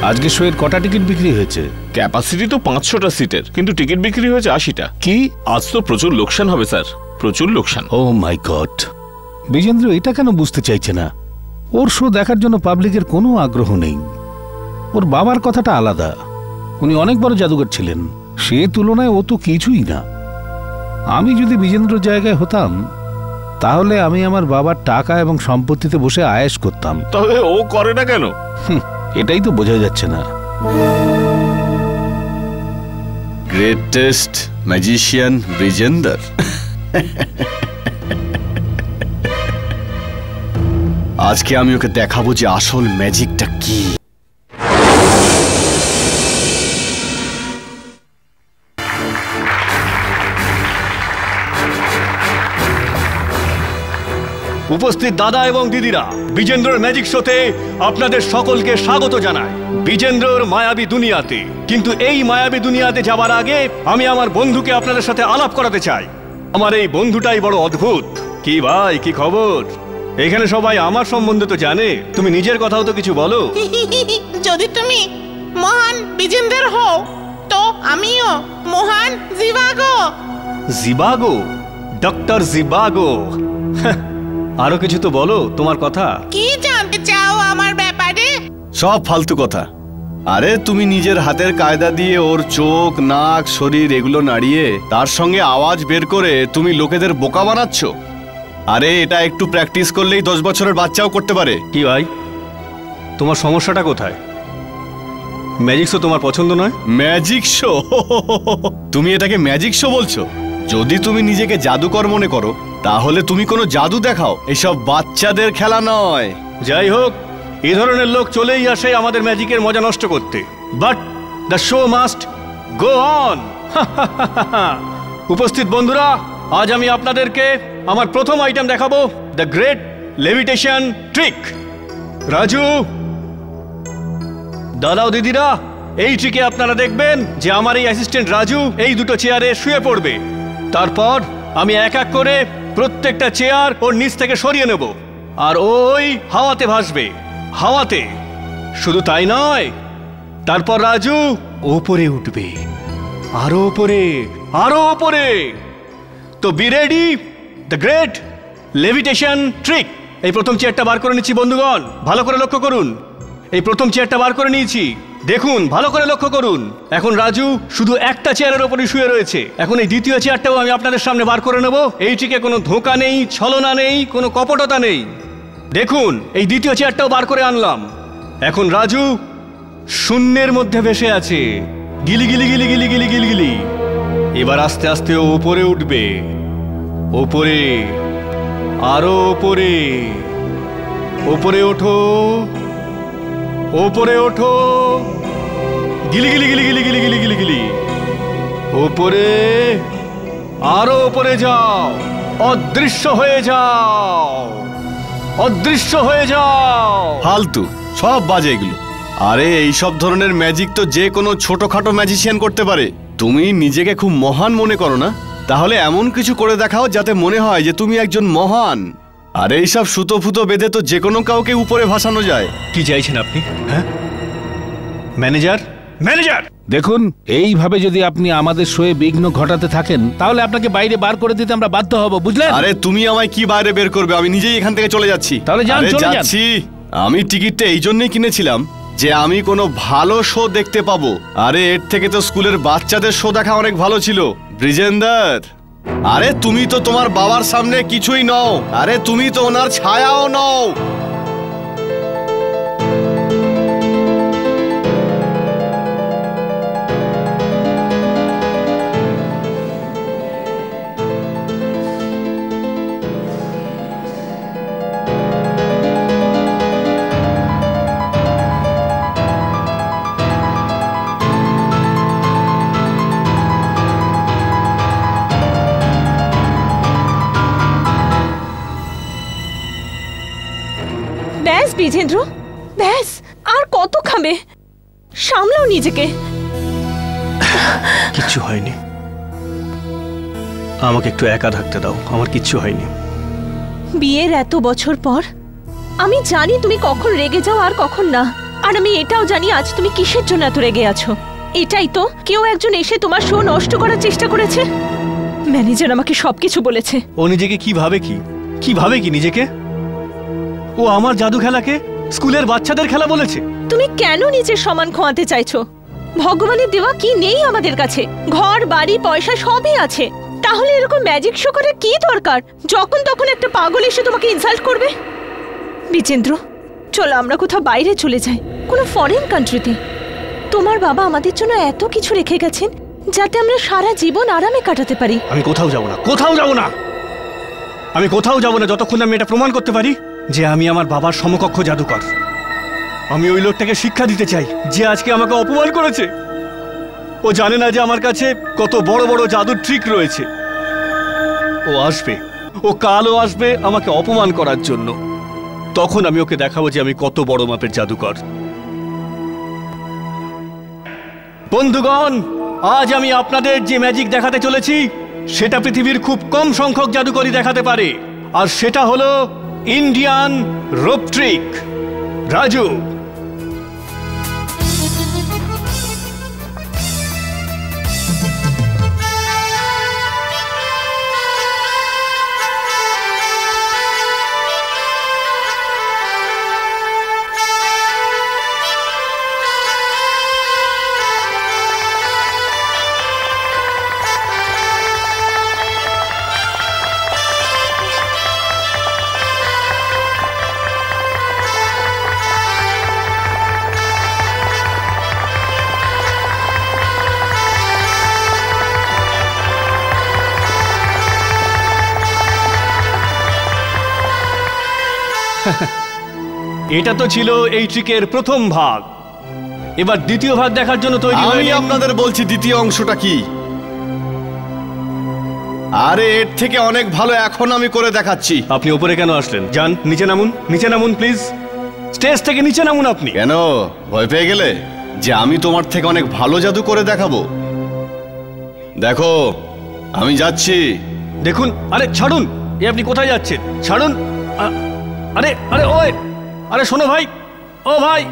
আজকে শোয়ের কটা টিকিট বিক্রি হয়েছে? ক্যাপাসিটি তো 500টা সিটের, কিন্তু টিকিট বিক্রি হয়েছে 80টা। কি? আজ তো প্রচুর লোকসান হবে স্যার, প্রচুর লোকসান। ও মাই গড! বিজেন্দ্র এটা কেন বুঝতে চাইছে না? ওর শো দেখার জন্য পাবলিকের কোনো আগ্রহ নেই। ওর বাবার কথাটা আলাদা, উনি অনেক বড় জাদুঘর ছিলেন, সে তুলনায় ও তো কিছুই না। আমি যদি বিজেন্দ্র জায়গায় হতাম তাহলে আমি আমার বাবার টাকা এবং সম্পত্তিতে বসে আয়েশ করতাম। তবে ও করে না কেন? এটাই তো বোঝা যাচ্ছে না। Greatest magician Bijendra. আজকে আমি ওকে দেখাবো যে আসল ম্যাজিকটা কি। উপস্থিত দাদা এবং দিদিরা, বিজেন্দ্রর ম্যাজিক শোতে আপনাদের সকলকে স্বাগত জানাই বিজেন্দ্রর মায়াবী দুনিয়াতে। কিন্তু এই মায়াবী দুনিয়াতে যাবার আগে আমি আমার বন্ধুকে আপনাদের সাথে আলাপ করাতে চাই। আমার এই বন্ধুটাই বড় অদ্ভুত। কি ভাই, কি খবর? এখানে সবাই আমার সম্বন্ধে তো জানে, তুমি নিজের কথাও তো কিছু বলো। যদি তুমি মহান বিজেন্দ্র হও তো আমিও মহান জিবাগো। জিবাগো? ডক্টর জিবাগো? আরো কিছু তো বলো তোমার কথা। কি জানতে চাও আমার ব্যাপারে? সব ফালতু কথা। আরে তুমি নিজের হাতের কায়দা দিয়ে ওর চোখ, নাক, শরীর এগুলো নাড়িয়ে তার সঙ্গে আওয়াজ বের করে তুমি লোকেদের বোকা বানাচ্ছ। আরে এটা একটু প্র্যাকটিস করলেই 10 বছরের বাচ্চাও করতে পারে। কি ভাই, তোমার সমস্যাটা কোথায়? ম্যাজিক শো তোমার পছন্দ নয়? Magic show? তুমি এটাকে ম্যাজিক শো বলছো? যদি তুমি নিজেকে জাদুকর মনে করো তাহলে তুমি কোনো জাদু দেখাও, এসব বাচ্চাদের খেলা নয়। যাই হোক, এই ধরনের লোক চলেই আসে আমাদের ম্যাজিকের মজা নষ্ট করতে, but the show must go on. উপস্থিত বন্ধুরা, আজ আমি আপনাদেরকে আমার প্রথম আইটেম দেখাবো, the great levitation trick. Raju, দাদা ও দিদিরা, এই ট্রিকে আপনারা দেখবেন যে আমার এই অ্যাসিস্ট্যান্ট রাজু এই দুটো চেয়ারে শুয়ে পড়বে। তারপর আমি এক এক করে প্রত্যেকটা চেয়ার ওর নিচ থেকে সরিয়ে নেব, আর ওই হাওয়াতে ভাসবে, হাওয়াতে। শুধু তাই নয়, তারপর রাজু ওপরে উঠবে, আরো ওপরে, আরো ওপরে। তো be ready, the great levitation trick. এই প্রথম চেয়ারটা বার করে নিচ্ছি বন্ধুগণ, ভালো করে লক্ষ্য করুন। এই প্রথম চেয়ারটা বার করে নিয়েছি, দেখুন, ভালো করে লক্ষ্য করুন। এখন রাজু শুধু একটা চেয়ারের ওপরে শুয়ে রয়েছে। এখন এই দ্বিতীয় চেয়ারটাও আমি আপনাদের সামনে বার করে নেব। এই ট্রিকে কোনো ধোঁকা নেই, ছলনা নেই, কোনো কপটতা নেই। দেখুন, এই দ্বিতীয় চেয়ারটাও বার করে আনলাম। এখন রাজু শূন্যের মধ্যে ভেসে আছে, গিলি গিলি গিলি গিলি গিলি গিলি গিলি। এবার আস্তে আস্তে ও ওপরে উঠবে, ওপরে, আরো ওপরে। ওপরে ওঠো, ওপরে ওঠো, গিলি গিলি গিলি গিলি গিলি গিলি গিলি গিলি। ওপরে, আরো ওপরে যাও, অদৃশ্য হয়ে যাও, অদৃশ্য হয়ে যাও। ফালতু, সব বাজে এগুলো। আরে এইসব ধরনের ম্যাজিক তো যে কোনো ছোটখাটো ম্যাজিশিয়ান করতে পারে। তুমি নিজেকে খুব মহান মনে করো না? তাহলে এমন কিছু করে দেখাও যাতে মনে হয় যে তুমি একজন মহান। আর এইসব সুতো ফুতো বেঁধে তো যে কোনো কাউকে উপরে ভাসানো যায়। কি চাইছেন আপনি? হ্যাঁ ম্যানেজার, ম্যানেজার, দেখুন, এইভাবে যদি আপনি আমাদের শোয়ে বিঘ্ন ঘটাতে থাকেন তাহলে আপনাকে বাইরে বার করে দিতে আমরা বাধ্য হব, বুঝলেন? আরে তুমি আমায় কি বাইরে বের করবে? আমি নিজেই এখান থেকে চলে যাচ্ছি। তাহলে যান, চলে যান। যাচ্ছি। আমি টিকিটটা এই জন্যই কিনেছিলাম যে আমি কোনো ভালো শো দেখতে পাবো। আরে এর থেকে তো স্কুলের বাচ্চাদের শো দেখা অনেক ভালো ছিল। ব্রিজেন্দার, আরে তুমি তো তোমার বাবার সামনে কিছুই নও। আরে তুমি তো ওনার ছায়াও নও। ব্যাস বিজেন্দ্র, ব্যাস, আর কত খাবে? সামলাও নিজেকে। কিচ্ছু হয়নি, আমাকে একটু একা থাকতে দাও, আমার কিচ্ছু হয়নি। বিয়ের এত বছর পর আমি জানি তুমি কখন রেগে যাও আর কখন না, আর আমি এটাও জানি আজ তুমি কিসের জন্য এত রেগে আছো। এটাই তো, কেউ একজন এসে তোমার শো নষ্ট করার চেষ্টা করেছে। ম্যানেজার আমাকে সবকিছু বলেছে। ও নিজেকে কি ভাবে কি নিজেকে? ও আমার জাদু খেলাকে স্কুলের বাচ্চাদের খেলা বলেছে। তুমি কেন নিজের সমান খোয়াতে চাইছো? ভগবানের দেওয়া কি নেই আমাদের কাছে? ঘর বাড়ি পয়সা সবই আছে, তাহলে এরকম ম্যাজিক শো করার কি দরকার? যখন তখন একটা পাগল এসে তোমাকে ইনসাল্ট করবে। বিজেন্দ্র, চলো আমরা কোথাও বাইরে চলে যাই, কোনো ফরেন কান্ট্রিতে। তোমার বাবা আমাদের জন্য এত কিছু রেখে গেছেন যাতে আমরা সারা জীবন আরামে কাটাতে পারি। আমি কোথাও যাব না, আমি কোথাও যাব না যতক্ষণ আমি এটা প্রমাণ করতে পারি যে আমি আমার বাবার সমকক্ষ জাদুকর। আমি ওই লোকটাকে শিক্ষা দিতে চাই যে আজকে আমাকে অপমান করেছে। ও জানে না যে আমার কাছে কত বড় বড় জাদুর ট্রিক রয়েছে। ও আসবে, ও কালও আসবে আমাকে অপমান করার জন্য। তখন আমি ওকে দেখাবো যে আমি কত বড় মাপের জাদুকর। বন্ধুগণ, আজ আমি আপনাদের যে ম্যাজিক দেখাতে চলেছি সেটা পৃথিবীর খুব কম সংখ্যক জাদুকরই দেখাতে পারে, আর সেটা হলো ইন্ডিয়ান রোপ ট্রিক। রাজু, এটা তো ছিল এই ট্রিকের প্রথম ভাগ। এবার দ্বিতীয় ভাগ দেখার জন্য তৈরি হয়ে আমি নিন। আপনাদের বলছি দ্বিতীয় অংশটা কি। আরে এর থেকে অনেক ভালো এখন আমি করে দেখাচ্ছি। আপনি উপরে কেন আসলেন? যান নিচে নামুন, নিচে নামুন প্লিজ। স্টেজ থেকে নিচে নামুন আপনি। কেন ভয় পেয়ে গেলে যে আমি তোমার থেকে অনেক ভালো জাদু করে দেখাবো? দেখো আমি যাচ্ছি। দেখুন, আরে ছাড়ুন, এ আপনি কোথায় যাচ্ছেন? ছাড়ুন। আরে আরে ওই, আরে শোনো ভাই, ও ভাই,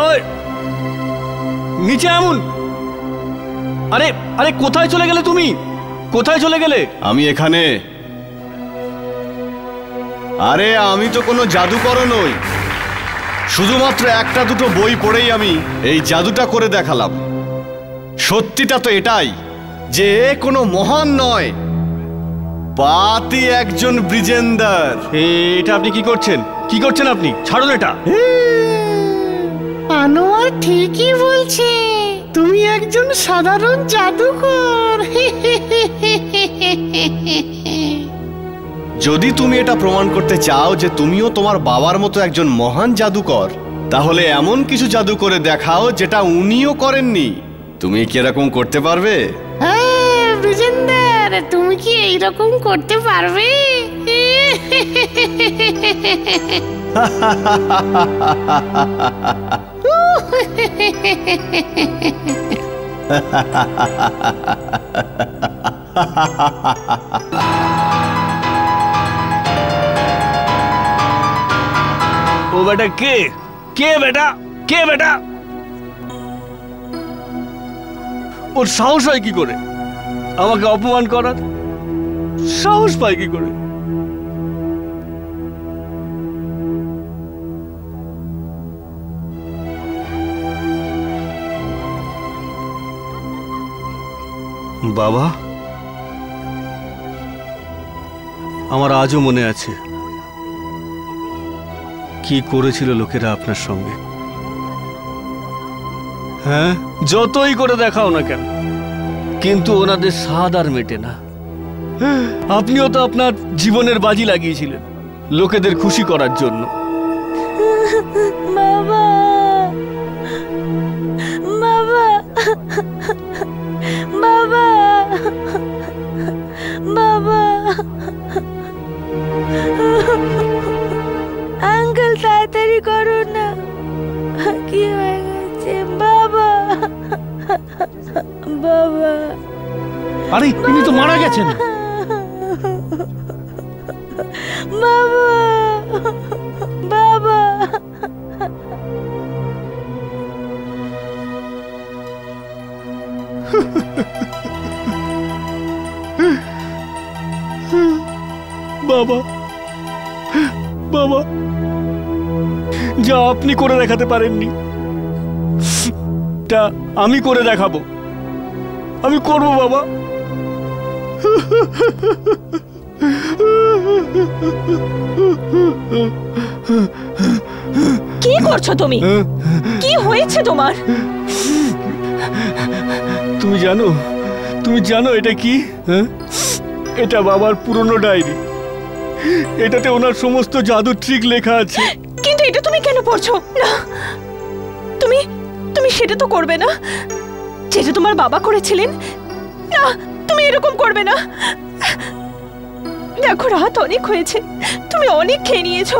ওই নিচে নামুন। আরে আরে কোথায় চলে গেলে তুমি? কোথায় চলে গেলে? আমি এখানে। আরে আমি তো কোনো জাদুকর নই, শুধুমাত্র একটা দুটো বই পড়েই আমি এই জাদুটা করে দেখালাম। সত্যিটা তো এটাই যে এ কোনো মহান নয়, পাতি একজন ব্রিজেন্দার। এটা আপনি কি করছেন? কি করছেন আপনি? ছাড়ুন এটা। আনোয়ার ঠিকই বলছে, তুমি একজন সাধারণ জাদুকর। যদি তুমি এটা প্রমাণ করতে চাও যে তুমিও তোমার বাবার মতো একজন মহান জাদুকর, তাহলে এমন কিছু জাদু করে দেখাও যেটা উনিও করেননি। তুমি কি এরকম করতে পারবে? হ্যাঁ ব্রিজেন্দার, তুমি কি এইরকম করতে পারবে? ও বেটা কে? কে বেটা? কে বেটা? ওর সাহস হয় কি করে আমাকে অপমান করার? সাহস পায় কি করে? বাবা, আমার আজও মনে আছে কি করেছিল লোকেরা আপনার সঙ্গে। হ্যাঁ, যতই করে দেখাও না কেন, কিন্তু ওনাদের স্বাদ আর মেটে না। আপনিও তো আপনার জীবনের বাজি লাগিয়েছিলেন লোকেদের খুশি করার জন্য। বাবা, বাবা, বাবা, বাবা, আঙ্কেল তাড়াতাড়ি করো না, কি হয়ে গেছে? বাবা, বাবা। আরে তিনি তো মারা গেছেন। বাবা, বাবা, বাবা, বাবা, যা আপনি করে দেখাতে পারেননি তা আমি করে দেখাবো। আমি করবো বাবা। কি করছো তুমি? কি হয়েছে তোমার? তুমি জানো এটা কি? এটা বাবার পুরনো ডায়েরি। এটাতে ওনার সমস্ত জাদু ট্রিক লেখা আছে। কিন্তু এটা তুমি কেন পড়ছো? না, তুমি সেটা তো করবে না যেটা তোমার বাবা করেছিলেন। না, তুমি এরকম করবে না। দেখো, রাত অনেক হয়েছে, তুমি অনেক খেয়ে নিয়েছো।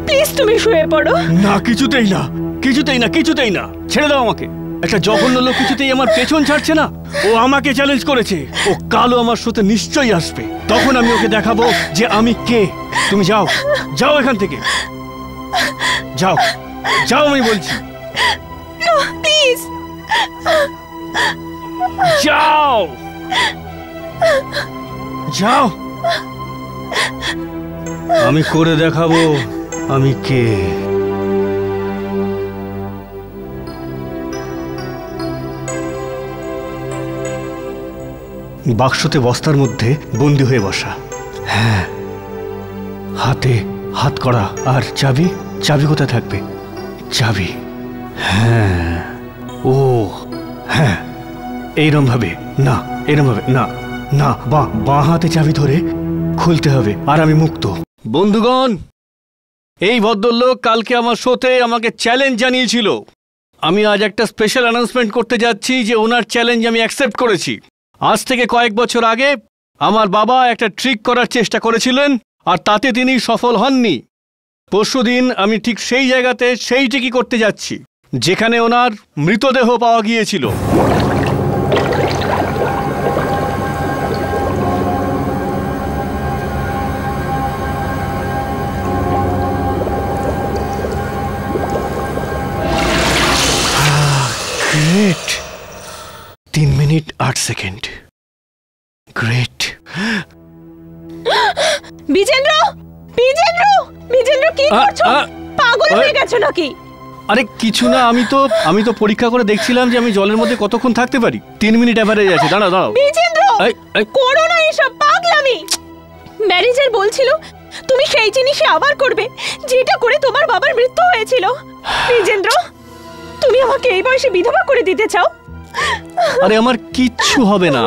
প্লিজ তুমি শুয়ে পড়ো। না, কিছুতেই না, কিছুতেই না, কিছুতেই না। ছেড়ে দাও আমাকে। একটা জঘন্য লোক কিছুতেই আমার পেছন ছাড়ছে না। ও আমাকে চ্যালেঞ্জ করেছে। ও কালও আমার সাথে নিশ্চয়ই আসবে। তখন আমি ওকে দেখাবো যে আমি কে। তুমি যাও, যাও এখান থেকে, যাও, যাও, আমি বলছি। প্লিজ যাও, যাও। আমি করে দেখাবো আমি কে। বাক্সতে বস্তার মধ্যে বন্দি হয়ে বসা। হ্যাঁ, হাতে হাত করা। আর চাবি? চাবি কোথায় থাকবে? চাবি, হ্যাঁ, ও হ্যাঁ, এইরকম ভাবে না, এরম ভাবে না, না, বাঁ হাতে চাবি ধরে খুলতে হবে। আর আমি মুক্ত। বন্ধুগণ, এই ভদ্রলোক কালকে আমার শোতে আমাকে চ্যালেঞ্জ জানিয়েছিল। আমি আজ একটা স্পেশাল অ্যানাউন্সমেন্ট করতে যাচ্ছি যে ওনার চ্যালেঞ্জ আমি অ্যাকসেপ্ট করেছি। আজ থেকে কয়েক বছর আগে আমার বাবা একটা ট্রিক করার চেষ্টা করেছিলেন, আর তাতে তিনি সফল হননি। পরশুদিন আমি ঠিক সেই জায়গাতে সেই ট্রিকই করতে যাচ্ছি যেখানে ওনার মৃতদেহ পাওয়া গিয়েছিল। Great. 3 minute 8 second. Great. Bijendra, Bijendra, Bijendra, কি করছো? পাগল হয়ে গেছো নাকি? আরে কিছু না, আমি তো পরীক্ষা করে দেখছিলাম যে আমি জলের মধ্যে কতক্ষণ থাকতে পারি। 3 মিনিট এভারেজ আছে। দাঁড়াও, দাঁড়াও। বিজেন্দ্র, করো না এসব পাগলামি। ম্যানেজার বলছিল তুমি সেই জিনিসই আবার করবে যেটা করে তোমার বাবার মৃত্যু হয়েছিল। বিজেন্দ্র, তুমি আমাকে এই বয়সে বিধবা করে দিতে চাও? আরে আমার কিচ্ছু হবে না।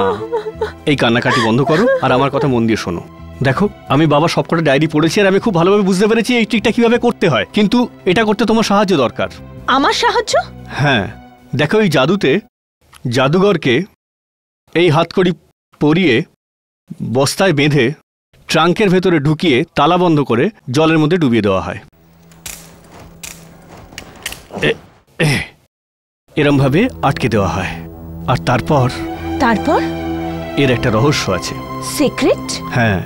এই কান্নাকাটি বন্ধ করো আর আমার কথা মন দিয়ে শোনো। দেখো, আমি বাবা সবকটা ডায়েরি পড়েছি আর আমি খুব ভালোভাবে বুঝতে পেরেছি এই ট্রিকটা কিভাবে করতে হয়। কিন্তু এটা করতে তোমার সাহায্য দরকার। আমার সাহায্য? হ্যাঁ, দেখো, এই জাদুতে জাদুঘরকে এই হাতকড়ি পরিয়ে বস্তায় বেঁধে ট্রাঙ্কের ভেতরে ঢুকিয়ে তালা বন্ধ করে জলের মধ্যে ডুবিয়ে দেওয়া হয়। এরম ভাবে আটকে দেওয়া হয়। আর তারপর এর একটা রহস্য আছে। সিক্রেট? হ্যাঁ,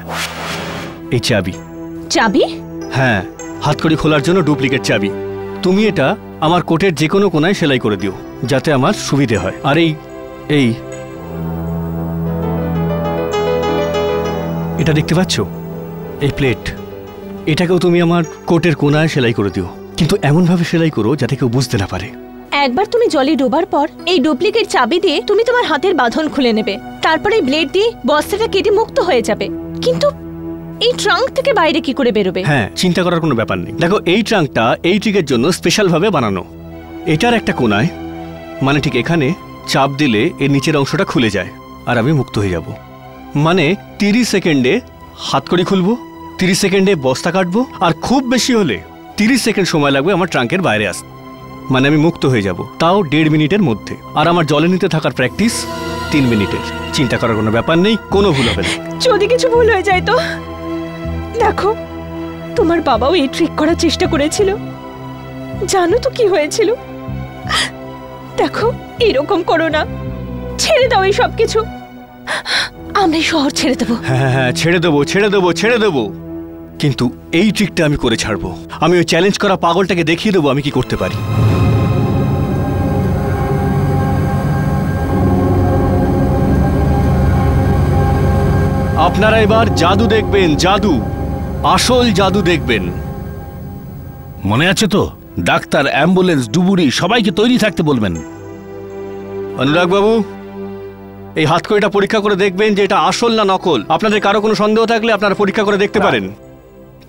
এই চাবি। চাবি? হ্যাঁ, হাতকড়ি খোলার জন্য ডুপ্লিকেট চাবি। তুমি এটা আমার কোটের যে কোনো কোনায় সেলাই করে দিও যাতে আমার সুবিধে হয়। আর এই এটা দেখতে পাচ্ছ, এই প্লেট, এটাকেও তুমি আমার কোটের কোনায় সেলাই করে দিও। কিন্তু এমনভাবে সেলাই করো যাতে কেউ বুঝতে না পারে। একবার তুমি জলে ডোবার পর এই ডুপ্লিকেট চাবি দিয়ে তুমি তোমার হাতের বাঁধন খুলে নেবে। তারপর এই ব্লেড দিয়ে বস্তাটা কেটে মুক্ত হয়ে যাবে। কিন্তু এই ট্রাঙ্ক থেকে বাইরে কি করে বেরোবে? হ্যাঁ, চিন্তা করার কোনো ব্যাপার নেই। দেখো, এই ট্রাঙ্কটা এই ট্রিকের জন্য স্পেশাল ভাবে বানানো। এটার একটা কোনায়, মানে ঠিক এখানে চাপ দিলে এর নিচের অংশটা খুলে যায় আর আমি মুক্ত হয়ে যাব। মানে 30 সেকেন্ডে হাতকড়ি খুলবো, 30 সেকেন্ডে বস্তা কাটবো, আর খুব বেশি হলে 30 সেকেন্ড সময় লাগবে আমার ট্রাঙ্কের বাইরে আসতে। মানে আমি মুক্ত হয়ে যাব, তাও 1.5 মিনিটের মধ্যে। আর আমার জলে নিতে থাকার প্র্যাকটিস 3 মিনিটের। চিন্তা করার কোনো ব্যাপার নেই, কোনো ভুল হবে না। যদি কিছু ভুল হয়ে যায় তো? দেখো, তোমার বাবাও এই ট্রিক করার চেষ্টা করেছিল। জানো তো কি হয়েছিল? দেখো, এরকম করো না। ছেড়ে দাও এই সব কিছু। আমরা শহর ছেড়ে দেবো। হ্যাঁ, ছেড়ে দেবো, ছেড়ে দেবো, ছেড়ে দেবো। কিন্তু এই ট্রিকটা আমি করে ছাড়বো। আমি ওই চ্যালেঞ্জ করা পাগলটাকে দেখিয়ে দেবো আমি কি করতে পারি। আপনারা এবার জাদু দেখবেন, জাদু, আসল জাদু দেখবেন। মনে আছে তো? ডাক্তার, অ্যাম্বুলেন্স, ডুবুরি সবাইকে তৈরি থাকতে বলবেন। অনুরাগ বাবু, এই হাতকড়িটা পরীক্ষা করে দেখবেন যে এটা আসল না নকল। আপনাদের কারো কোনো সন্দেহ থাকলে আপনারা পরীক্ষা করে দেখতে পারেন।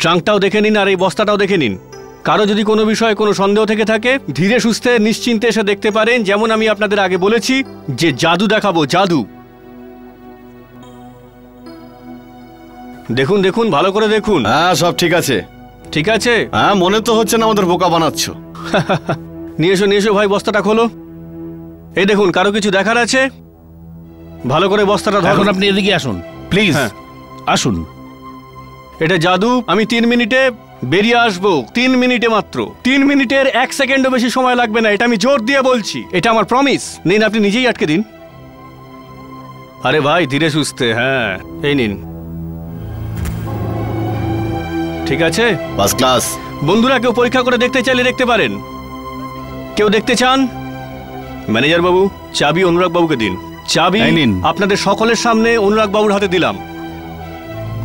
ট্রাঙ্কটাও দেখে নিন আর এই বস্তাটাও দেখে নিন। কারো যদি কোনো বিষয়ে কোনো সন্দেহ থেকে থাকে ধীরে সুস্থে নিশ্চিন্তে এসে দেখতে পারেন। যেমন আমি আপনাদের আগে বলেছি যে জাদু দেখাবো, জাদু। দেখুন দেখুন, ভালো করে দেখুন। হ্যাঁ, সব ঠিক আছে। ঠিক আছে? হ্যাঁ, মনে তো হচ্ছে না আমাদের বোকা বানাচ্ছ। নিয়ে এসো ভাই, বস্তাটা খোলো। এই দেখুন, কারো কিছু দেখার আছে? ভালো করে বস্তাটা ধরুন। এখন আপনি এদিকে আসুন প্লিজ। হ্যাঁ। আসুন। এটা জাদু। আমি 3 মিনিটে বেরিয়ে আসবো, 3 মিনিটে মাত্র। 3 মিনিটের 1 সেকেন্ডও বেশি সময় লাগবে না, এটা আমি জোর দিয়ে বলছি। এটা আমার প্রমিস। নিন, আপনি নিজেই আটকে দিন। আরে ভাই, ধীরে সুস্থে। হ্যাঁ, এই নিন। ঠিক আছে? First class. বন্ধুরা, কেউ পরীক্ষা করে দেখতে চাইলে দেখতে পারেন। কেউ দেখতে চান? ম্যানেজার বাবু, চাবি অনুরাগ বাবুকে দিন। চাবি এই নিন। আপনাদের সকলের সামনে অনুরাগ বাবুর হাতে দিলাম।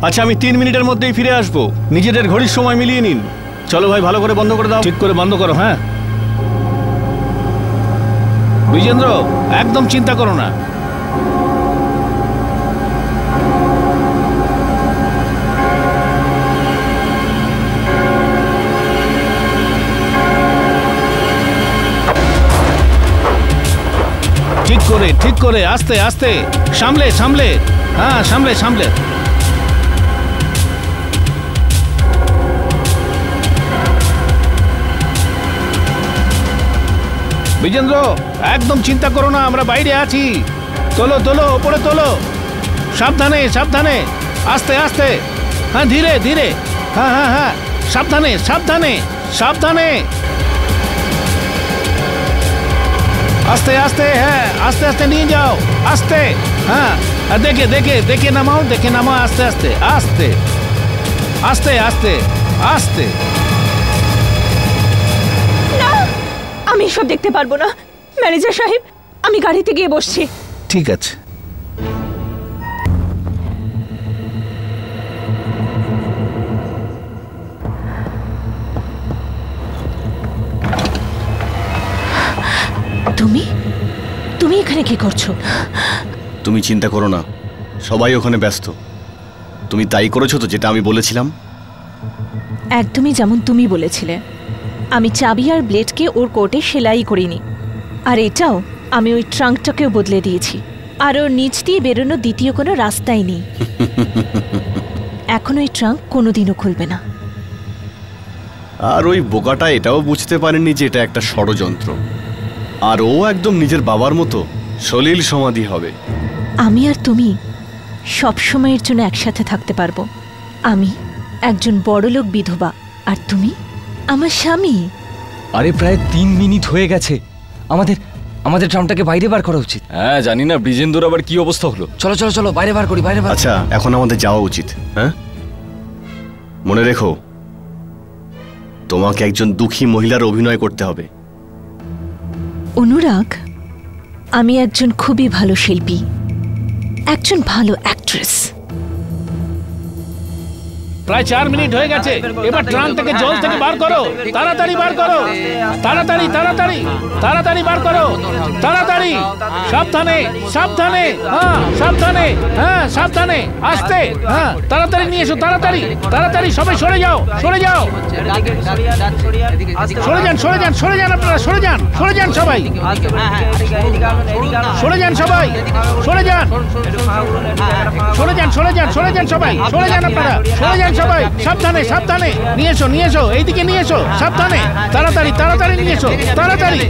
আচ্ছা, আমি 3 মিনিটের মধ্যেই ফিরে আসবো। নিজেদের ঘড়ির সময় মিলিয়ে নিন। চলো ভাই, ভালো করে বন্ধ করে দাও। ঠিক করে বন্ধ করো। হ্যাঁ বিজেন্দ্র, একদম চিন্তা করো না। ঠিক করে আস্তে আস্তে, সামলে সামলে। হ্যাঁ, সামলে সামলে। বিজেন্দ্র, একদম চিন্তা করো না, আমরা বাইরে আছি। তোলো তোলো, ওপরে তোলো। সাবধানে সাবধানে, আস্তে আস্তে। হ্যাঁ, ধীরে ধীরে। হ্যাঁ হ্যাঁ হ্যাঁ, সাবধানে সাবধানে সাবধানে। আস্তে আস্তে, হ্যাঁ, আস্তে আস্তে নিয়ে যাও। আস্তে। হ্যাঁ, দেখে দেখে দেখে নামাও, দেখে নামাও। আস্তে আস্তে আস্তে আস্তে আস্তে আস্তে। না, আমি এসব দেখতে পারবো না। ম্যানেজার সাহেব, আমি গাড়িতে গিয়ে বসছি। ঠিক আছে। তুমি তুমি এখানে কি করছো? তুমি চিন্তা করো না, সবাই ওখানে ব্যস্ত। তুমি তাই করেছো তো যেটা আমি বলেছিলাম? একদমই যেমন তুমি বলেছিলে। আমি চাবি আর ব্লেডকে ওর কোটে সেলাই করিনি। আর এটাও আমি ওই ট্রাঙ্কটাকেও বদলে দিয়েছি। আর ওর নিচ দিয়ে বেরোনোর দ্বিতীয় কোনো রাস্তাই নেই। এখন ওই ট্রাঙ্ক কোনোদিনও খুলবে না। আর ওই বোকাটা এটাও বুঝতে পারেনি যে এটা একটা ষড়যন্ত্র। আর ও একদম নিজের বাবার মতো সলিল সমাধি হবে। আমি আর তুমি সব সময়ের জন্য একসাথে থাকতে পারবো। আমি একজন বড়লোক বিধবা, আর তুমি আমার স্বামী। আরে প্রায় 3 মিনিট হয়ে গেছে। আমাদের ট্রামটাকে বাইরে বার করা উচিত। হ্যাঁ, জানি না ব্রিজেন্দুর আবার কি অবস্থা হলো। চলো চলো চলো, বাইরে বার করি, বাইরে বার। আচ্ছা, এখন আমাদের যাওয়া উচিত। হ্যাঁ, মনে রেখো, তোমাকে একজন দুঃখী মহিলার অভিনয় করতে হবে। অনুরাগ, আমি একজন খুবই ভালো শিল্পী, একজন ভালো অ্যাক্ট্রেস। প্রায় 4 মিনিট হয়ে গেছে। এবার ট্রাঙ্ক থেকে জল থেকে বার করো, তাড়াতাড়ি বার করো, তাড়াতাড়ি তাড়াতাড়ি তাড়াতাড়ি বার করো, তাড়াতাড়ি। সাবধানে সাবধানে, হ্যাঁ সাবধানে, হ্যাঁ সাবধানে, আস্তে। হ্যাঁ, তাড়াতাড়ি নিয়ে এসো, তাড়াতাড়ি তাড়াতাড়ি। সবাই সরে যাও, সরে যাও, সরে যান, সরে যান, সরে যান। আপনারা সরে যান, সরে যান সবাই, সরে যান সবাই, সরে যান, সরে যান, সরে যান, সরে যান সবাই, সরে যান আপনারা, সরে যান সবাই। সাবধানে সাবধানে নিয়ে এসো, নিয়ে এসো, এইদিকে নিয়ে এসো। সাবধানে, তাড়াতাড়ি তাড়াতাড়ি নিয়ে এসো, তাড়াতাড়ি।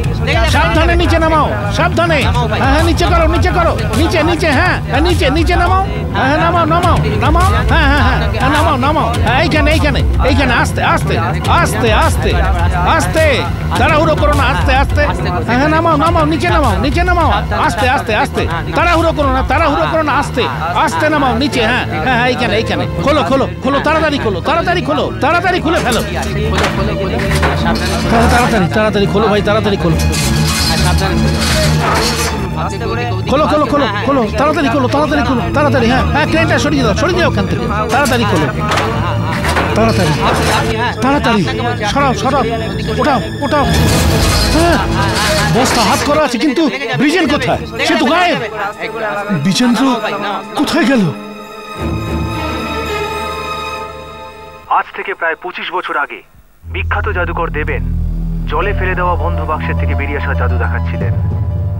সাবধানে নিচে নামাও, সাবধানে। হ্যাঁ হ্যাঁ, নিচে করো, নিচে করো, নিচে নিচে। হ্যাঁ নিচে নিচে নামাও। হ্যাঁ হ্যাঁ, নামাও নামাও নামাও। হ্যাঁ হ্যাঁ হ্যাঁ, নামাও নামাও। হ্যাঁ, এইখানে এইখানে এইখানে, আস্তে আস্তে আস্তে আস্তে আস্তে। তাড়াহুড়ো করো না, আস্তে আস্তে। হ্যাঁ হ্যাঁ, নামাও নামাও, নিচে নামাও, নিচে নামাও। আস্তে আস্তে আস্তে, তাড়াহুড়ো করো না, তাড়াহুড়ো করো না, আস্তে আস্তে নামাও নিচে। হ্যাঁ হ্যাঁ হ্যাঁ, এইখানে এইখানে। খোলো খোলো খোলো, তাড়াতাড়ি খোলো, তাড়াতাড়ি খোলো, তাড়াতাড়ি খুলে ফেলো। হ্যাঁ, তাড়াতাড়ি তাড়াতাড়ি খোলো ভাই, তাড়াতাড়ি খোলো। খোলো খোলো খোলো খোলো, তাড়াতাড়ি খোলো, তাড়াতাড়ি খোলো, তাড়াতাড়ি। হ্যাঁ হ্যাঁ, ক্রেনটা সরিয়ে দাও, সরিয়ে দাও ওখান থেকে, তাড়াতাড়ি খোলো, তাড়াতাড়ি তাড়াতাড়ি, সরাও সরাও, ওঠাও ওঠাও। হ্যাঁ, বস্তা হাত করা আছে, কিন্তু ব্রিজেন কোথায়? সে তো গায়েব। বিজেন্দ্র কোথায় গেল? আজ থেকে প্রায় 25 বছর আগে বিখ্যাত জাদুকর দেবেন জলে ফেলে দেওয়া বন্ধ বাক্সের থেকে বেরিয়ে আসা জাদু দেখাচ্ছিলেন,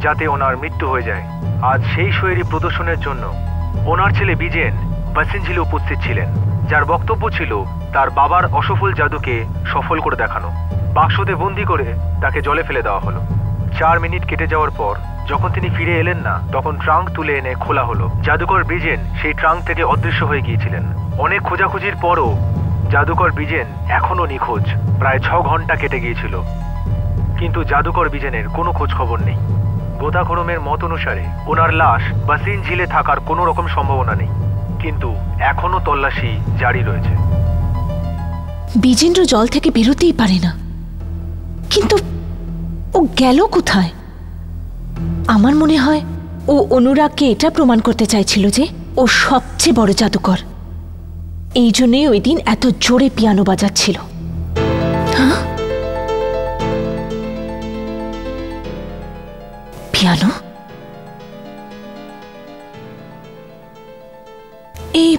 যাতে ওনার মৃত্যু হয়ে যায়। আজ সেই শোয়েরই প্রদর্শনের জন্য ওনার ছেলে বিজেন বাসিনঝিলে উপস্থিত ছিলেন, যার বক্তব্য ছিল তার বাবার অসফল জাদুকে সফল করে দেখানো। বাক্সতে বন্দি করে তাকে জলে ফেলে দেওয়া হলো। 4 মিনিট কেটে যাওয়ার পর যখন তিনি ফিরে এলেন না, তখন ট্রাঙ্ক তুলে এনে খোলা হলো। জাদুকর বিজেন সেই ট্রাঙ্ক থেকে অদৃশ্য হয়ে গিয়েছিলেন। অনেক খোঁজাখুঁজির পরও জাদুকর বিজেন এখনো নিখোঁজ। প্রায় 6 ঘন্টা কেটে গিয়েছিল, কিন্তু জাদুকর বিজেনের কোনো খোঁজ খবর নেই। গোতাখরমের মত অনুসারে ওনার লাশ বাসিন ঝিলে থাকার কোনো রকম সম্ভাবনা নেই, কিন্তু এখনো তল্লাশি জারি রয়েছে। বিজেন্দ্র জল থেকে বেরোতেই পারে না, কিন্তু ও গেল কোথায়? আমার মনে হয় ও অনুরাগকে এটা প্রমাণ করতে চাইছিল যে ও সবচেয়ে বড় জাদুকর। এই জন্যই ওই দিন এত জোরে পিয়ানো বাজাচ্ছিল। হ্যাঁ, পিয়ানো? এই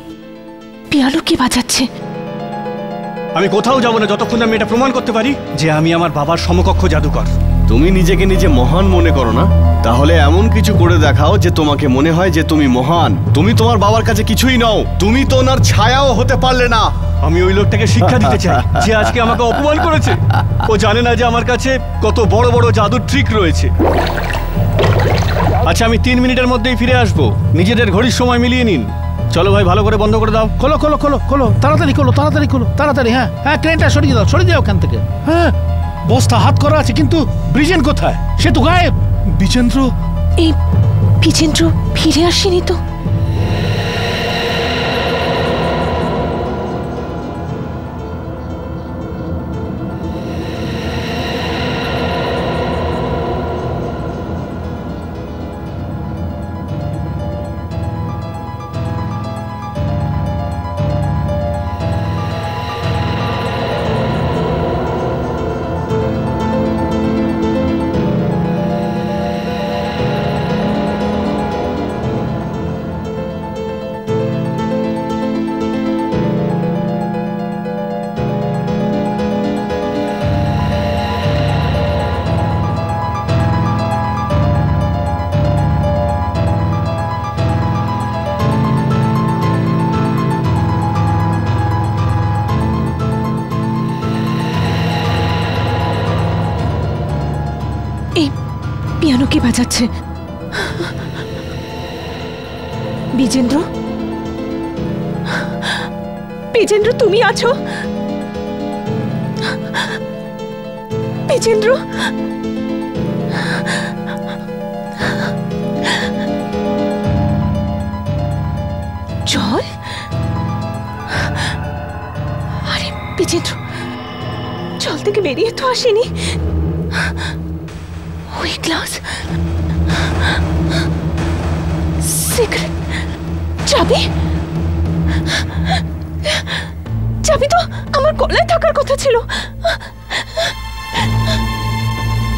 পিয়ানো কে বাজাচ্ছে? আমি কোথাও যাব না যতক্ষণ আমি এটা প্রমাণ করতে পারি যে আমি আমার বাবার সমকক্ষ জাদুকর। তুমি নিজেকে নিজে মহান মনে করো না? তাহলে এমন কিছু করে দেখাও যে তোমাকে মনে হয় যে তুমি মহান। তুমি তোমার বাবার কাছে কিছুই নও, তুমি তো ওনার ছায়াও হতে পারলে না। আমি ওই লোকটাকে শিক্ষা দিতে চাই যে আজকে আমাকে অপমান করেছে। ও জানে না যে আমার কাছে কত বড় বড় জাদুর ট্রিক রয়েছে। আচ্ছা, আমি 3 মিনিটের মধ্যেই ফিরে আসবো। নিজেদের ঘড়ির সময় মিলিয়ে নিন। চলো ভাই, ভালো করে বন্ধ করে দাও। খোলো খোলো খোলো খোলো, তাড়াতাড়ি খোলো, তাড়াতাড়ি খোলো, তাড়াতাড়ি। হ্যাঁ হ্যাঁ, ক্রেনটা সরিয়ে দাও, সরিয়ে দাও ওখান থেকে। হ্যাঁ, বস্তা হাত করা আছে, কিন্তু ব্রিজেন কোথায়? সে তো গায়েব। বিজেন্দ্র? এই বিজেন্দ্র ফিরে আসেনি তো? পিয়ানো কে বাজাচ্ছে? বিজেন্দ্র? বিজেন্দ্র, তুমি আছো? বিজেন্দ্র? জল? আরে বিজেন্দ্র, জল থেকে বেরিয়ে তো আসেনি। ওই গ্লাস, সিগারেট, চাবি। চাবি তো আমার গলায় থাকার কথা ছিল।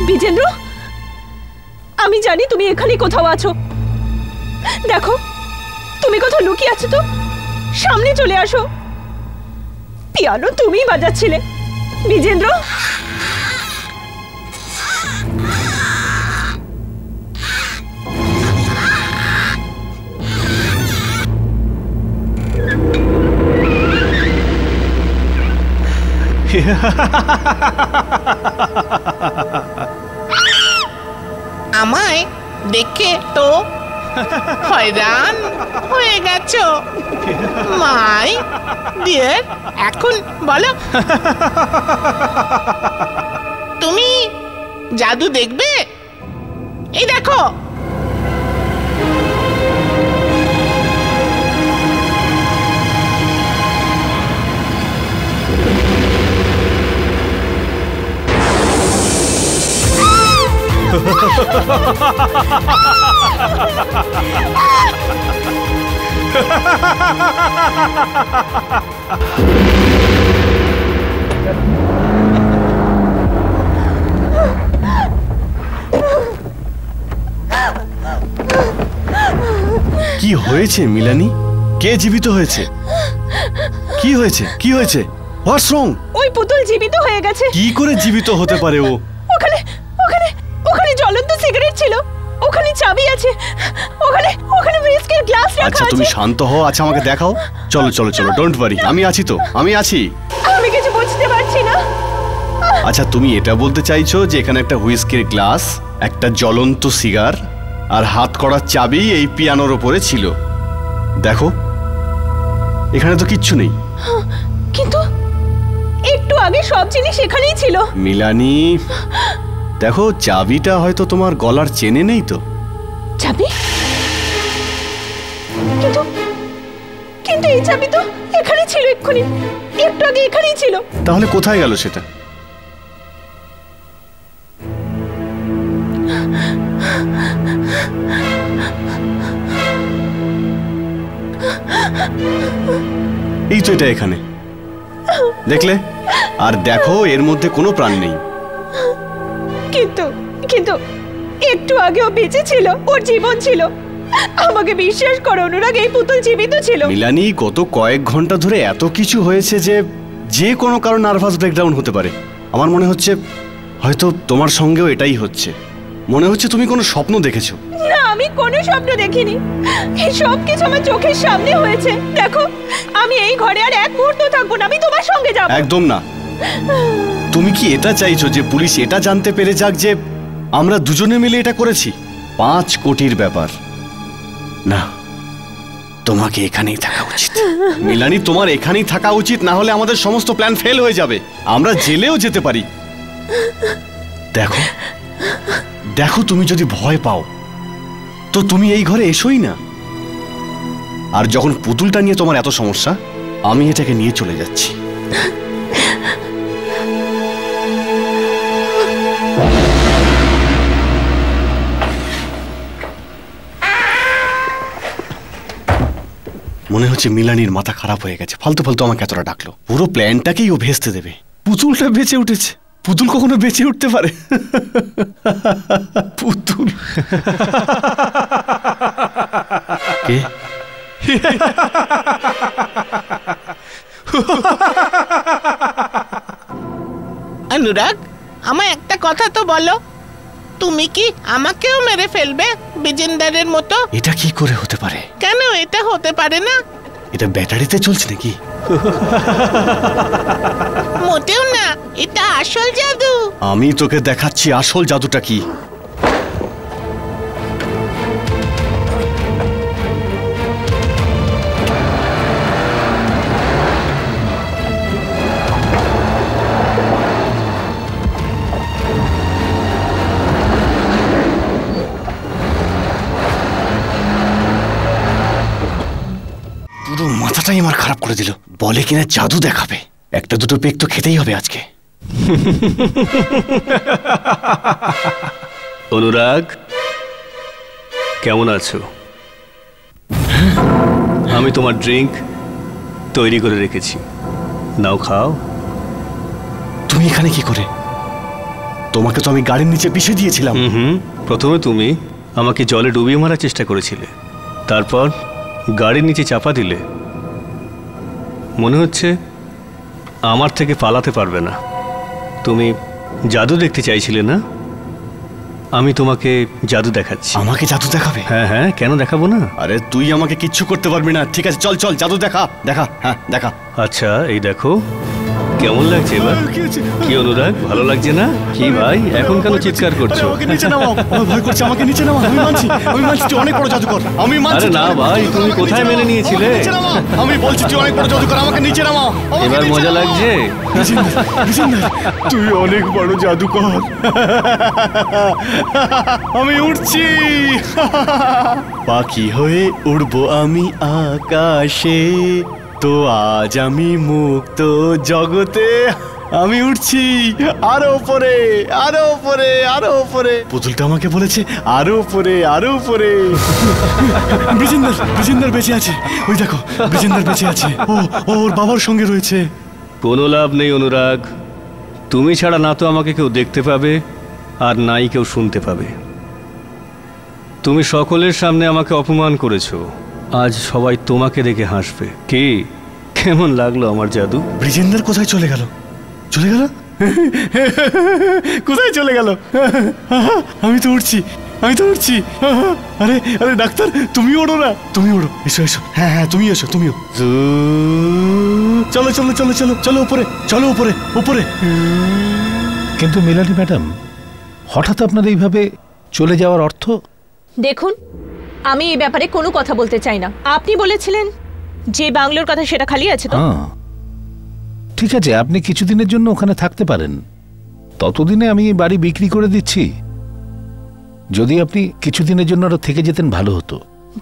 বিজেন্দ্র, আমি জানি তুমি এখানে কোথাও আছো। দেখো, তুমি কোথাও লুকিয়ে আছো তো সামনে চলে আসো। পিয়ানো তুমিই বাজাচ্ছিলে, বিজেন্দ্র। আমায় দেখে তো হয়রান হয়ে গেছো মাই ডিয়ার। এখন বলো, তুমি জাদু দেখবে? এই দেখো। কি হয়েছে মিলানি? কে জীবিত হয়েছে? কি হয়েছে? কি হয়েছে? হোয়াটস রং? ওই পুতুল জীবিত হয়ে গেছে। কি করে জীবিত হতে পারে ও? ওখানে ওখানে ওখানে জ্বলন্ত সিগারেট ছিল, ওখানে চাবি আছে, ওখানে ওখানে হুইস্কির গ্লাস রাখা আছে। আচ্ছা তুমি শান্ত হও, আচ্ছা আমাকে দেখাও। চলো চলো চলো, ডোন্ট ওয়ারি, আমি আছি তো, আমি আছি। আমি কিছু বুঝতে পারছি না। আচ্ছা তুমি এটা বলতে চাইছো যে এখানে একটা হুইস্কির গ্লাস, একটা জ্বলন্ত সিগার আর হাত করার চাবি এই পিয়ানোর উপরে ছিল। দেখো এখানে তো কিচ্ছু নেই। কিন্তু একটু আগে সব জিনিস এখানেই ছিল। মিলানি দেখো, চাবিটা হয়তো তোমার গলার চেনে নেই তো। চাবি? কিন্তু কিন্তু এই চাবি তো এখানে ছিল, এক্ষুনি একটু আগে এখানেই ছিল। তাহলে কোথায় গেল সেটা? এই তো এটা এখানে, দেখলে? আর দেখো এর মধ্যে কোনো প্রাণ নেই। কিন্তু কিন্তু একটু আগে ও বেঁচে ছিল, ওর জীবন ছিল। আমাকে বিশ্বাস করো অনুরাগ, এই পুতুল জীবিত ছিল। মিলানি গত কয়েক ঘন্টা ধরে এত কিছু হয়েছে যে যে কোনো কারণ নার্ভাস ব্রেকডাউন হতে পারে। আমার মনে হচ্ছে হয়তো তোমার সঙ্গেও এটাই হচ্ছে। মনে হচ্ছে তুমি কোনো স্বপ্ন দেখেছো। না, আমি কোনো স্বপ্ন দেখিনি, এই সব কিছু আমার চোখের সামনে হয়েছে। দেখো আমি এই ঘরে আর এক মুহূর্ত থাকবো না, আমি তোমার সঙ্গে যাব। একদম না। তুমি কি এটা চাইছো যে পুলিশ এটা জানতে পেরে যাক যে আমরা দুজনে মিলে এটা করেছি? 5 কোটির ব্যাপার। না, তোমাকে এখানেই থাকা উচিত। মিলানি তোমার এখানেই থাকা উচিত, না হলে আমাদের সমস্ত প্ল্যান ফেল হয়ে যাবে। আমরা জেলেও যেতে পারি। দেখো দেখো, তুমি যদি ভয় পাও তো তুমি এই ঘরে এসোই না। আর যখন পুতুলটা নিয়ে তোমার এত সমস্যা, আমি এটাকে নিয়ে চলে যাচ্ছি। মনে হচ্ছে মিলানির মাথা খারাপ হয়ে গেছে। ফালতু ফালতু আমাকে এতটা ডাকলো। পুরো প্ল্যানটাকেই ও ভেস্তে দেবে। পুতুলটা বেঁচে উঠেছে। পুতুল কখনো বেঁচে উঠতে পারে? পুতুল কে? অনুরাগ, আমায় একটা কথা তো বলো, তুমি কি আমাকেও মেরে ফেলবে বিজেন্দারের মতো? এটা কি করে হতে পারে? কেন এটা হতে পারে না? এটা ব্যাটারিতে চলছে নাকি? মোটেও না, এটা আসল জাদু। আমি তোকে দেখাচ্ছি আসল জাদুটা কি। পুরো মাথাটাই আমার খারাপ করে দিল। বলে কিনা জাদু দেখাবে। একটা দুটো পেক তো খেতেই হবে আজকে। অনুরাগ, কেমন আছো? আমি তোমার ড্রিঙ্ক তৈরি করে রেখেছি, নাও খাও। তুমি এখানে কি করে? তোমাকে তো আমি গাড়ির নিচে পিষে দিয়েছিলাম। প্রথমে তুমি আমাকে জলে ডুবিয়ে মারার চেষ্টা করেছিলে, তারপর গাড়ির নিচে চাপা দিলে। মনে হচ্ছে আমার থেকে পালাতে পারবে না। তুমি জাদু দেখতে চাইছিলে না? আমি তোমাকে জাদু দেখাচ্ছি। আমাকে জাদু দেখাবে? হ্যাঁ হ্যাঁ, কেন দেখাবো না? আরে তুই আমাকে কিচ্ছু করতে পারবি না। ঠিক আছে চল চল, জাদু দেখা দেখা। হ্যাঁ দেখা। আচ্ছা এই দেখো, কেমন লাগছে এবার? কি অনুরাগ, ভালো লাগছে না? কি ভাই, এখন কেন চিৎকার করছো? আমাকে নিচে নামাও, আমার ভয় করছে। আমাকে নিচে নামাও। আমি মানছি তুই অনেক বড় জাদুকর। আমি মানছি। আরে না ভাই, তুমি কোথায় মেনে নিয়েছিলে? আমি বলছি তুই অনেক বড় জাদুকর, আমাকে নিচে নামাও। এবার মজা লাগছে? তুই অনেক বড় জাদুকর। আমি উড়ছি, পাখি হয়ে উড়বো আমি আকাশে। তো আজ আমি মুক্ত জগতে। আমি উঠছি আরো উপরে, আরো উপরে, আরো উপরে। পুতুলটা আমাকে বলেছে আরো উপরে, আরো উপরে। ব্রিজেন্দার বেঁচে আছে, ওই দেখো ব্রিজেন্দার বেঁচে আছে। ওর বাবার সঙ্গে রয়েছে। কোনো লাভ নেই অনুরাগ, তুমি ছাড়া না তো আমাকে কেউ দেখতে পাবে আর নাই কেউ শুনতে পাবে। তুমি সকলের সামনে আমাকে অপমান করেছো, আজ সবাই তোমাকে দেখে হাসবে। কি কেমন লাগলো আমার জাদু? ব্রিজেন্দার কোথায় চলে গেল? চলে গেল? কোথায় চলে গেল? আমি তো উঠছি, আমি তো উঠছি। আরে আরে ডাক্তার, তুমি ওড়ো না, তুমি ওড়ো। এসো এসো, হ্যাঁ হ্যাঁ তুমি এসো, তুমিও। চলো চলো চলো চলো চলো উপরে, চলো উপরে উপরে। কিন্তু মিলানি ম্যাডাম, হঠাৎ আপনার এইভাবে চলে যাওয়ার অর্থ? দেখুন, আমি এই ব্যাপারে কোনো কথা বলতে চাই না। আপনি বলেছিলেন যে বাংলোর কথা, সেটা খালি আছে তো? ঠিক আছে, আপনি কিছুদিনের জন্য ওখানে থাকতে পারেন। ততদিনে আমি এই বাড়ি বিক্রি করে দিচ্ছি। যদি আপনি কিছুদিনের জন্য আরো থেকে যেতেন ভালো হতো।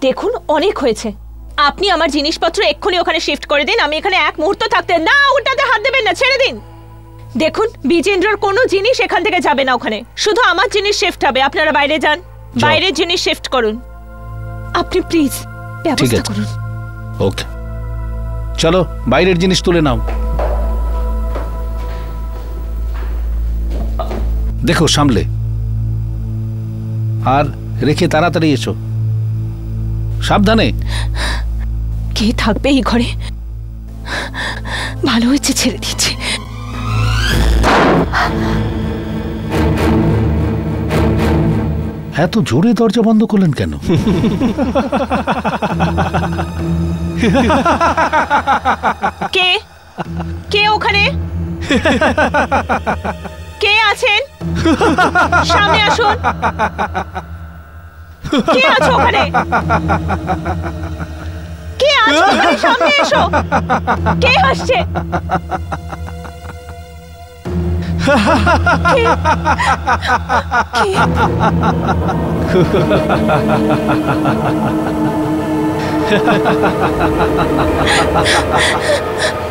দেখুন, অনেক হয়েছে। আপনি আমার জিনিসপত্র এক্ষুনি ওখানে শিফট করে দিন। আমি এখানে এক মুহূর্ত থাকতে না। ওটাতে হাত দেবেন না, ছেড়ে দিন। দেখুন, বিজেন্দ্রর কোনো জিনিস এখান থেকে যাবে না ওখানে, শুধু আমার জিনিস শিফট হবে। আপনারা বাইরে যান, বাইরের জিনিস শিফট করুন। আপনি প্লিজ ব্যবস্থা করুন। ওকে, চলো বাইরের জিনিস তুলে নাও। দেখো সামলে, আর রেখে তাড়াতাড়ি এসো, সাবধানে। কে থাকবে এই ঘরে? ভালো হয়েছে ছেড়ে দিয়েছে। এত জোরে দরজা বন্ধ করলেন কেন? কে কে ওখানে? কে আছেন? সামনে আসুন। কে আছে ওখানে? কে আছে ওখানে? সামনে এসো। কে আসছে?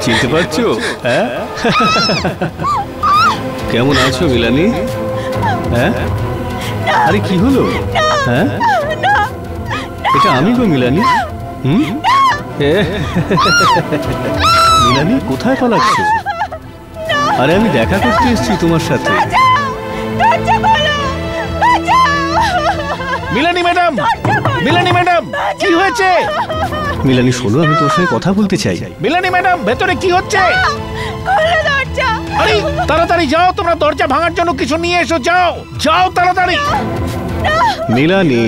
চিনতে পারছো? হ্যাঁ, কেমন আছো মিলানি? হ্যাঁ, আরে কি হলো? হ্যাঁ, এটা আমি গো মিলানি। মিলানি, কোথায় পালাচ্ছ? আরে আমি দেখা করতে এসেছি তোমার সাথে। মিলানি ম্যাডাম, মিলানি ম্যাডাম, কি হয়েছে? মিলানি শোনো, আমি তোর সঙ্গে কথা বলতে চাই। মিলানি ম্যাডাম, ভেতরে কি হচ্ছে? আরে তাড়াতাড়ি যাও, তোমরা দরজা ভাঙার জন্য কিছু নিয়ে এসো। যাও যাও তাড়াতাড়ি। মিলানি,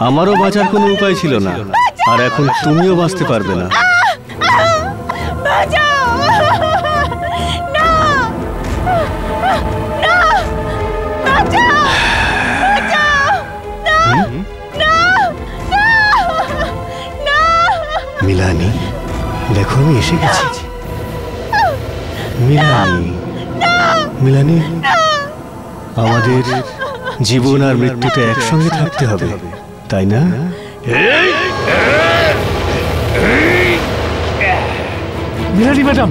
আমারও বাঁচার কোনো উপায় ছিল না, আর এখন তুমিও বাঁচতে পারবে না। মিলানি, দেখো আমি এসে গেছি। মিলানি, মিলানি, আমাদের জীবন আর মৃত্যুতে একসঙ্গে থাকতে হবে, তাই না? Milani madam,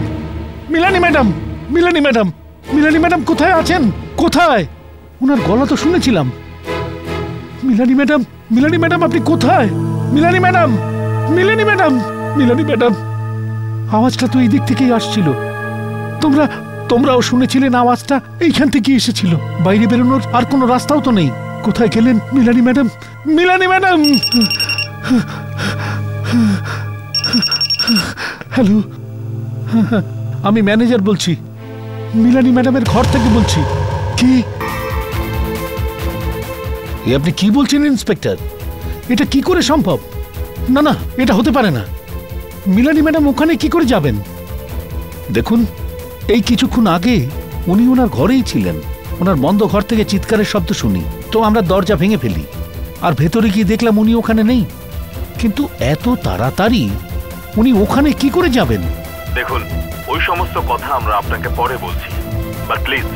Milani madam, Milani madam, Milani madam কোথায় আছেন? কোথায়? ওনার গলা তো শুনেছিলাম। মিলানি ম্যাডাম, মিলানি ম্যাডাম, আপনি কোথায়? Milani madam, Milani madam, Milani madam, আওয়াজটা তো এই দিক থেকেই আসছিল। তোমরাও শুনেছিলেন আওয়াজটা এইখান থেকে এসেছিল। বাইরে বেরোনোর আর কোনো রাস্তাও তো নেই। কোথায় গেলেন Milani madam? Milani madam, hello, আমি ম্যানেজার বলছি, মিলানি ম্যাডামের ঘর থেকে বলছি। কি আপনি কি বলছেন ইন্সপেক্টর? এটা কি করে সম্ভব? না না, এটা হতে পারে না। মিলানি ম্যাডাম ওখানে কি করে যাবেন? দেখুন, এই কিছুক্ষণ আগে উনি ওনার ঘরেই ছিলেন। ওনার বন্ধ ঘর থেকে চিৎকারের শব্দ শুনি, তো আমরা দরজা ভেঙে ফেলি, আর ভেতরে গিয়ে দেখলাম উনি ওখানে নেই। কিন্তু এত তাড়াতাড়ি উনি ওখানে কি করে যাবেন? দেখুন, ওই সমস্ত কথা আমরা আপনাকে পরে বলছি, বাট প্লিজ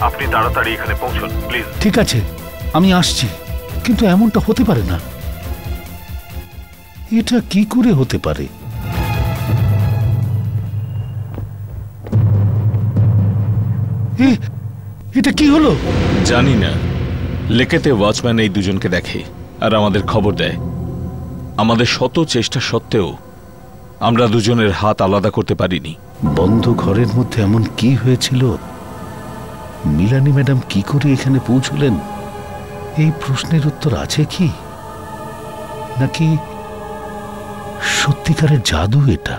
আপনি তাড়াতাড়ি এখানে পৌঁছুন প্লিজ। ঠিক আছে, আমি আসছি, কিন্তু এমনটা হতে পারে না। এটা কি করে হতে পারে? এটা কি হলো? জানি না। লেকেতে ওয়াচম্যান এই দুজনকে দেখে আর আমাদের খবর দেয়। আমাদের শত চেষ্টা সত্ত্বেও আমরা দুজনের হাত আলাদা করতে পারিনি। বন্ধ ঘরের মধ্যে এমন কি হয়েছিল? মিলানি ম্যাডাম কি করে এখানে পৌঁছলেন? এই প্রশ্নের উত্তর আছে কি? নাকি সত্যিকারের জাদু এটা?